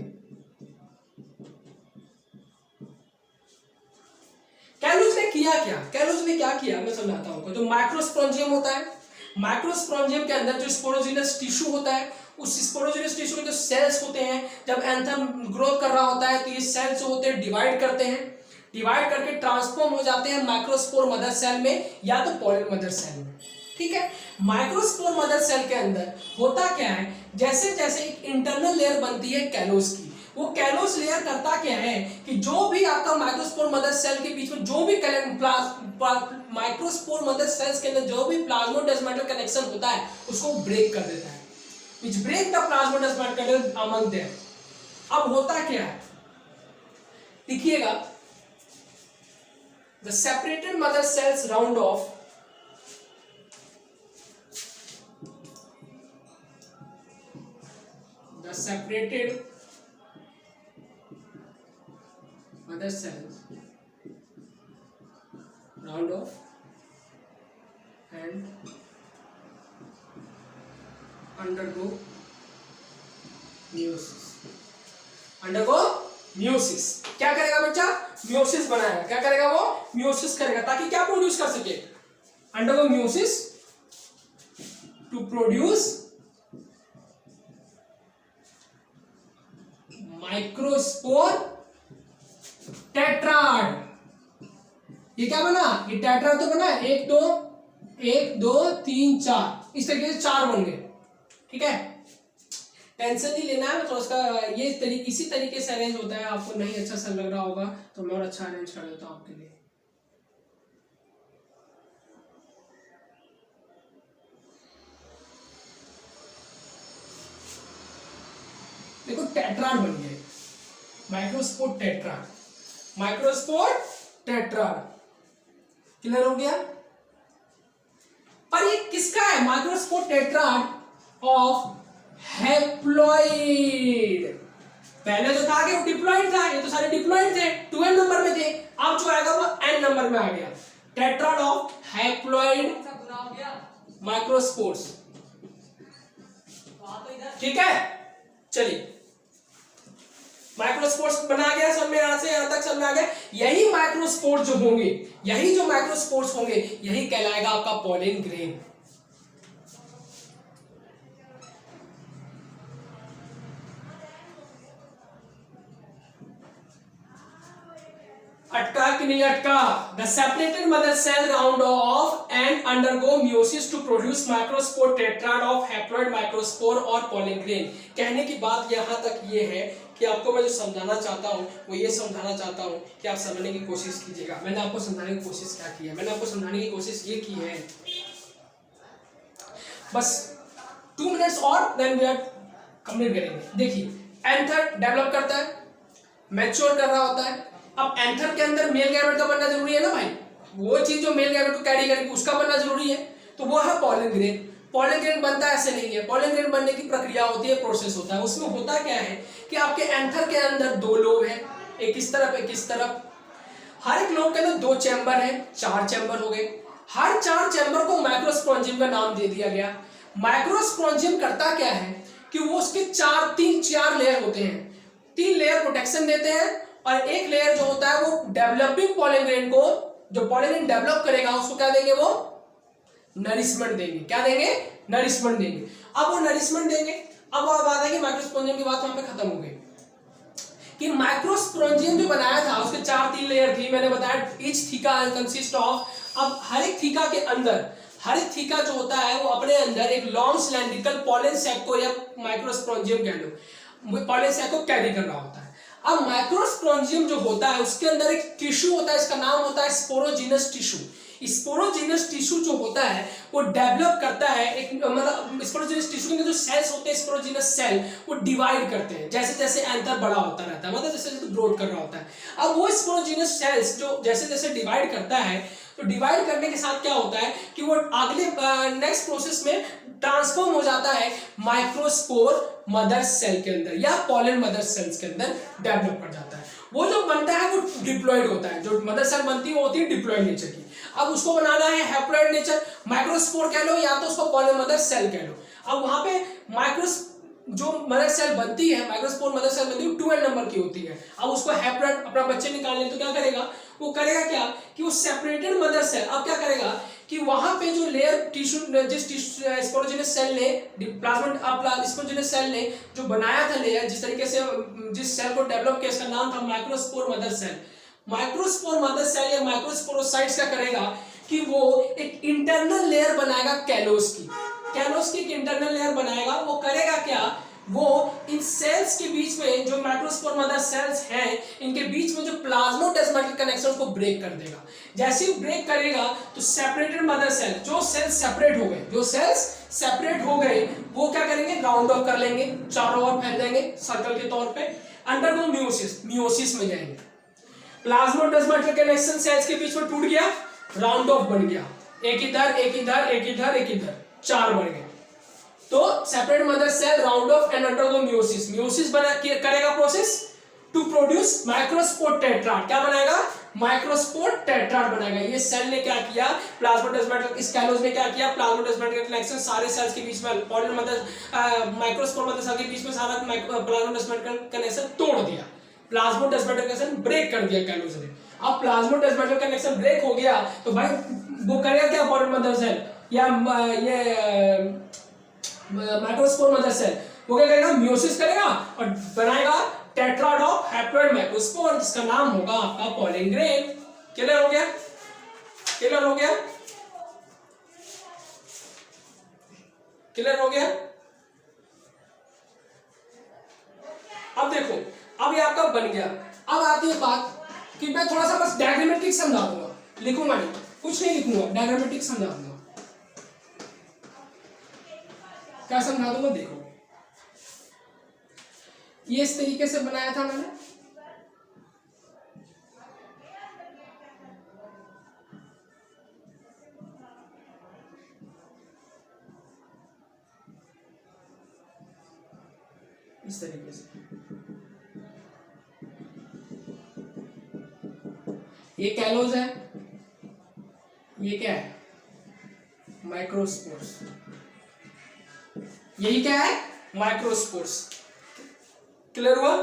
कैलोज ने किया क्या, कैलोज ने क्या किया मैं समझाता हूं। जो माइक्रोस्पोरेंजियम होता है, माइक्रोस्पोरेंजियम के अंदर जो स्पोरोजिनस टिश्यू होता है, उस स्पोरोजिनस टिश्यू में जो सेल्स होते हैं, जब एंथम ग्रोथ कर रहा होता है तो ये सेल्स जो होते हैं डिवाइड करते हैं, डिवाइड करके ट्रांसफॉर्म हो जाते हैं माइक्रोस्पोर मदर सेल में या तो पॉलिन मदर सेल में, ठीक है। माइक्रोस्पोर मदर सेल के अंदर होता क्या है, जैसे जैसे एक इंटरनल लेयर बनती है कैलोज की, वो कैलोज लेयर करता क्या है कि जो भी आपका माइक्रोस्पोर मदर सेल के बीच में जो भी माइक्रोस्पोर मदर सेल्स के अंदर जो भी प्लाज्मोडेस्माटल कनेक्शन होता है उसको ब्रेक कर देता है, which break the plasmodesmatal among them। अब होता क्या है देखिएगा, the separated mother cells round off the separated mother cells round off and undergo meiosis। undergo meiosis क्या करेगा बच्चा, meiosis बनाएगा। क्या करेगा वो, meiosis करेगा ताकि क्या प्रोड्यूस कर सके, undergo meiosis to produce microspore tetrad. ये क्या बना, ये टेट्राड तो बना, 1 2 3 4, इस तरीके से 4 बन गए, ठीक है। टेंशन नहीं लेना है, तो उसका ये इसी तरीके से अरेंज होता है। आपको नहीं अच्छा सा लग रहा होगा तो मैं और अच्छा अरेंज कर देता हूं आपके लिए। देखो टेट्राड बन गए, microspore tetrad, microspore tetrad, clear हो गया। पर ये किसका है, माइक्रोस्पोर टेट्राड ऑफ हैप्लॉइड। पहले तो था कि वो डिप्लॉइड था, ये तो सारे डिप्लॉइड थे, 2n नंबर में थे। अब जो आएगा वो n नंबर में आ गया, टेट्राड ऑफ हैप्लॉइड माइक्रोस्पोर्स। ठीक है, चलिए माइक्रोस्पोर्स बना गया, सब में यहां से यहां तक सब में आ गया। यही माइक्रोस्पोर्स जो होंगे, यही जो माइक्रोस्पोर्स होंगे, यही कहलाएगा आपका पॉलन ग्रेन। अटका कि नहीं अटका? The separated mother cell round off and undergo meiosis to produce microspore tetrad of haploid microspore और pollen grain। कहने की बात यहाँ तक ये है कि आपको मैं जो समझाना चाहता हूँ वो ये समझाना चाहता हूँ कि आप समझने की कोशिश कीजिएगा। मैंने आपको समझाने की कोशिश क्या की है? मैंने आपको समझाने की कोशिश ये की है, बस 2 मिनट्स और देन वी आर कंप्लीट करेंगे। देखिए एंथर डेवलप करता है, मैच्योर कर रहा होता है। अब एंथर के अंदर मेल गैमेट का बनना जरूरी है ना भाई, वो चीज जो मेल गैमेट को कैरी करेगी उसका बनना जरूरी है, तो वो है पॉलन ग्रेन। पॉलन ग्रेन बनता ऐसे नहीं है, पॉलन ग्रेन बनने की प्रक्रिया होती है, प्रोसेस होता है। उसमें होता क्या है कि आपके एंथर के अंदर 2 लोब है, एक इस तरफ एक इस तरफ। हर एक लोब के अंदर 2 चैम्बर है, 4 चैम्बर हो गए। हर 4 चैम्बर को माइक्रोस्पोंजियम का नाम दे दिया गया। माइक्रोस्पोंजियम करता क्या है कि वो उसके 4 लेयर होते हैं, 3 लेयर प्रोटेक्शन देते हैं और एक लेयर जो होता है वो डेवलपिंग पॉलन ग्रेन को, जो पॉलन ग्रेन डेवलप करेगा उसको क्या देंगे, वो नरिशमेंट देंगे। क्या देंगे? नरिशमेंट देंगे। अब वो नरिशमेंट देंगे, अब वो बात है कि माइक्रोस्पोंजियम की बात वहां पे खत्म हो गई कि माइक्रोस्पोंजियम जो बनाया था उसके 3 लेयर थी, मैंने बताया ईच थीका कंसिस्ट ऑफ। अब हर एक थीका के अंदर, हर एक थीका जो होता है वो अपने अंदर एक लॉन्ग सिलेंड्रिकल पॉलन सैक को या माइक्रोस्पोंजियम कह लो, पॉलन सैक को कैरी कर रहा होता है। अब माइक्रोस्पोंजियम जो होता है उसके अंदर एक टिश्यू होता है, इसका नाम होता है स्पोरोजिनस टिश्यू। स्पोरोजिनस टिश्यू जो होता है वो डेवलप करता है एक, मतलब स्पोरोजिनस टिश्यू के अंदर जो सेल्स होते हैं, स्पोरोजिनस सेल, वो डिवाइड करते हैं जैसे जैसे एंथर बड़ा होता रहता है, मतलब जैसे जैसे ग्रोथ कर रहा होता है। अब वो स्पोरोजिनस सेल्स जो जैसे जैसे डिवाइड करता है, तो डिवाइड करने के साथ क्या होता है कि वो अगले नेक्स्ट प्रोसेस में ट्रांसफॉर्म हो जाता है माइक्रोस्पोर मदर सेल के अंदर या पॉलन मदर सेल्स के अंदर डेवलप कर जाता है। वो जो बनता है वो डिप्लॉइड होता है, जो मदर सेल बनती है वो होती है डिप्लॉइड नेचर की। अब उसको बनाना है हैप्लॉइड नेचर, माइक्रोस्पोर कह लो या तो उसको पॉलन मदर सेल कह लो। अब वहां पे माइक्रोस जो मदर सेल बनती है, माइक्रोस्पोर मदर सेल बनती है 2n नंबर की होती है। अब उसको हैप्लॉइड अपना बच्चे निकालने तो क्या करेगा, वो करेगा क्या कि वो सेपरेटेड मदर सेल, अब क्या करेगा कि वहां पे जो लेयर टिश्यू, जिस स्पोरोजिनस सेल ने स्पोरोजिनस सेल ने जो बनाया था लेयर, जिस तरीके से जिस सेल को डेवलप किया, इसका नाम था microspore mother cell. Microspore mother cell या माइक्रोस्पोरोसाइट्स क्या करेगा कि वो एक इंटरनल लेयर बनाएगा कैलोस की, कैलोस की एक इंटरनल लेयर बनाएगा। वो करेगा क्या, वो इन सेल्स के बीच में जो माइक्रोस्पोर मदर सेल्स हैं, इनके बीच में जो प्लाज्मोडेस्माटिक कनेक्शन को ब्रेक कर देगा। जैसे ही ब्रेक करेगा तो सेपरेटेड मदर सेल, जो सेल्स सेपरेट हो गए, जो सेल्स सेपरेट हो गए, वो क्या करेंगे, राउंड ऑफ कर लेंगे, चारों ओर फैल जाएंगे सर्कल के तौर पे, अंडरगो मियोसिस, मियोसिस में जाएंगे। प्लाज्मोडेस्माटिक कनेक्शन सेल्स के बीच में टूट गया, राउंड ऑफ बन गया, एक इधर एक इधर एक इधर एक इधर, 4 बन गए। तो separate mother cell round off and undergo meiosis, meiosis बना करेगा process to produce microspore tetrad. क्या बनाएगा, माइक्रोस्पोर टेट्राड बनाएगा। ये सेल ने क्या किया, प्लाज्मोडेस्माटिक, इस कैलोस ने क्या किया, प्लाज्मोडेस्माटिक कनेक्शन सारे सेल्स के बीच में, pollen mother microspore mother cell के बीच में सारा प्लाज्मोडेस्माटिक कनेक्शन तोड़ दिया, प्लाज्मोडेस्माटिक कनेक्शन ब्रेक कर दिया कैलोस ने। अब प्लाज्मोडेस्माटिक कनेक्शन ब्रेक हो गया तो भाई वो करेगा क्या, पॉलन मदर सेल या ये माइक्रोस्पोर मदर सेल, वो क्या करेगा, मियोसिस करेगा और बनाएगा टेट्राड ऑफ हैप्लॉइड माइक्रोस्पोर, जिसका नाम होगा आपका पॉलन ग्रेन। क्लियर हो गया, क्लियर हो गया, क्लियर हो गया। अब देखो, अब ये आपका बन गया। अब आती है बात कि मैं थोड़ा सा बस डायग्रामेटिक समझा दूंगा, लिखूंगा नहीं, कुछ नहीं लिखूंगा, डायग्रामेटिक समझा दूंगा। क्या समझा दूंगा, देखो ये इस तरीके से बनाया था मैंने, इस तरीके से ये कैलोज है, ये क्या है, माइक्रोस्पोर्स। यही क्या है, माइक्रोस्पोर्स। क्लियर हुआ,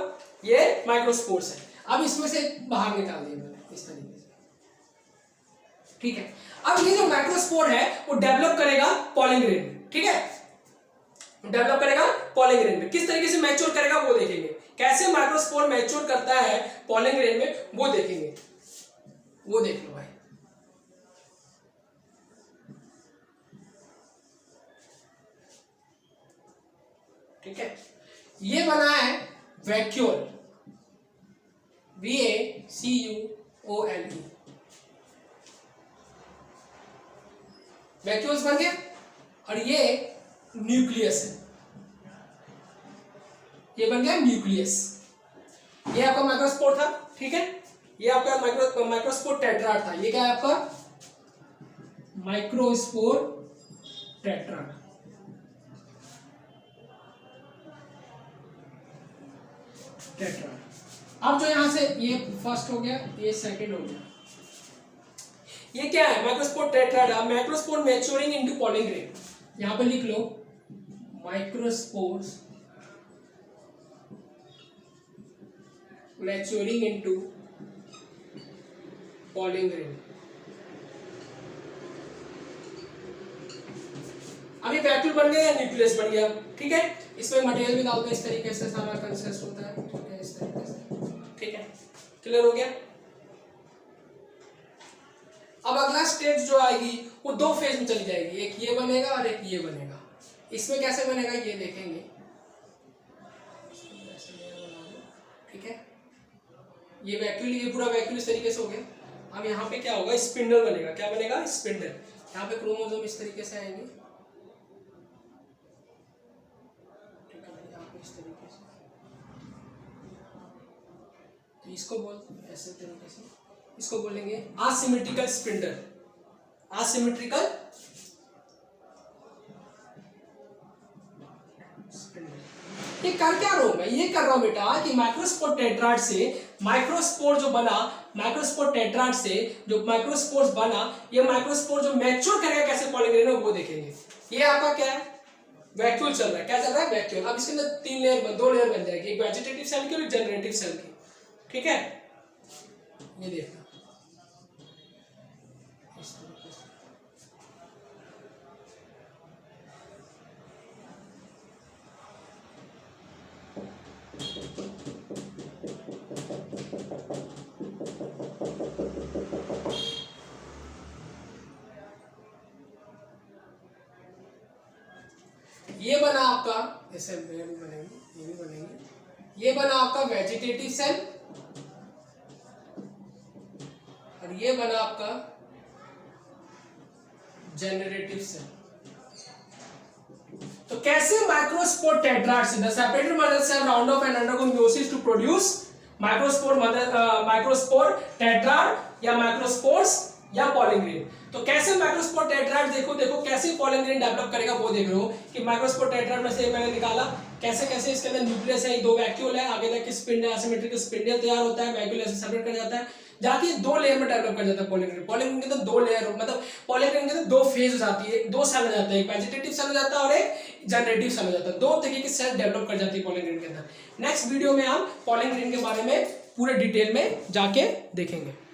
ये माइक्रोस्पोर्स है। अब इसमें से बाहर निकाल दिया मैंने इस तरीके से, ठीक है। अब ये जो माइक्रोस्पोर है वो डेवलप करेगा पॉलिन ग्रेन में, ठीक है, डेवलप करेगा पॉलिन ग्रेन में। किस तरीके से मैच्योर करेगा वो देखेंगे, कैसे माइक्रोस्पोर मैच्योर करता है पॉलिन ग्रेन में वो देखेंगे, वो देख लो भाई। ठीक है, ये बना है वैक्यूल, VACUOLE, वैक्यूल्स बन गया। और ये न्यूक्लियस है, ये बन गया न्यूक्लियस। ये आपका माइक्रोस्पोर था, ठीक है, ये आपका माइक्रोस्पोर टेट्राड था। ये क्या है आपका, माइक्रोस्पोर टेट्राड। अब जो यहां से ये फर्स्ट हो गया, ये सेकंड हो गया, ये क्या है, microspore tetrad. Microspore maturing into pollen grain, यहां पे लिख लो microspores maturing into pollen grain. अभी वैक्यूल बन गया या न्यूक्लियस बन गया, ठीक है। इसमें मटेरियल भी डाल दो, इस तरीके से सारा कंसिस्ट होता है, ठीक है, इस तरीके से, ठीक है, क्लियर हो गया। अब अगला स्टेज जो आएगी वो दो फेज में चली जाएगी, एक ये बनेगा और एक ये बनेगा। इसमें कैसे बनेगा ये देखेंगे, ठीक है। ये वैक्यूल, ये पूरा वैक्यूल इस तरीके से हो गया। अब यहाँ पे क्या होगा, स्पिंडल बनेगा। क्या बनेगा, स्पिंडल। यहाँ पे क्रोमोसोम इस तरीके से आएंगे, ठीक है, यहाँ पे इस तरीके से। तो इसको बोल ऐसे तरीके से, इसको बोलेंगे असिमेट्रिकल स्पिंडल। Asymmetrical spindle. ये कर क्या रहा हूं मैं, ये कर रहा हूं बेटा कि माइक्रोस्पोर टेट्राड से माइक्रोस्पोर जो बना, माइक्रोस्पोर टेट्राड से जो माइक्रोस्पोर्स बना, ये माइक्रोस्पोर जो मैच्योर करेगा कैसे पॉलिन ग्रेन वो देखेंगे। ये आपका क्या है, वैक्यूल चल रहा है। क्या चल रहा है, वैक्यूल। अब इसके अंदर दो लेयर बन जाएगी, एक वेजिटेटिव सेल की और एक जनरेटिव सेल की, ठीक है। ये देखना इस तरीके से, ये बना आपका, ऐसे भी बनेंगे, ये भी बनेंगे। ये बना आपका वेजिटेटिव सेल और ये बना आपका जनरेटिव सेल। तो कैसे माइक्रोस्पोर टेट्राड से the separated mother cell round off and undergo meiosis to produce microspore tetrad या माइक्रोस्पोर्स या पॉलिन ग्रेन। तो कैसे माइक्रोस्पोर टेट्राड, देखो कैसे पॉलिन ग्रेन डेवलप करेगा वो देख रहे हो कि माइक्रोस्पोर टेट्राड में से मैंने निकाला कैसे कैसे। इसके अंदर न्यूक्लियस है, दो वैक्यूल है, आगे तक स्पिंडल एसिमेट्रिकल स्पिंडल तैयार होता है, वैक्यूल ऐसे सेपरेट कर जाता है, जाके दो लेयर में डेवलप कर जाता है पॉलिन ग्रेन। पॉलिन ग्रेन के अंदर दो लेयर, मतलब पॉलिन ग्रेन के अंदर दो फेज हो जाती है, दो सेल हो जाता है, एक वेजिटेटिव सेल हो जाता है और एक जनरेटिव सेल हो जाता है। दो तरीके की सेल डेवलप कर जाती है पॉलिन ग्रेन के अंदर। नेक्स्ट वीडियो में हम पॉलिन ग्रेन के बारे में पूरे डिटेल में जाके देखेंगे।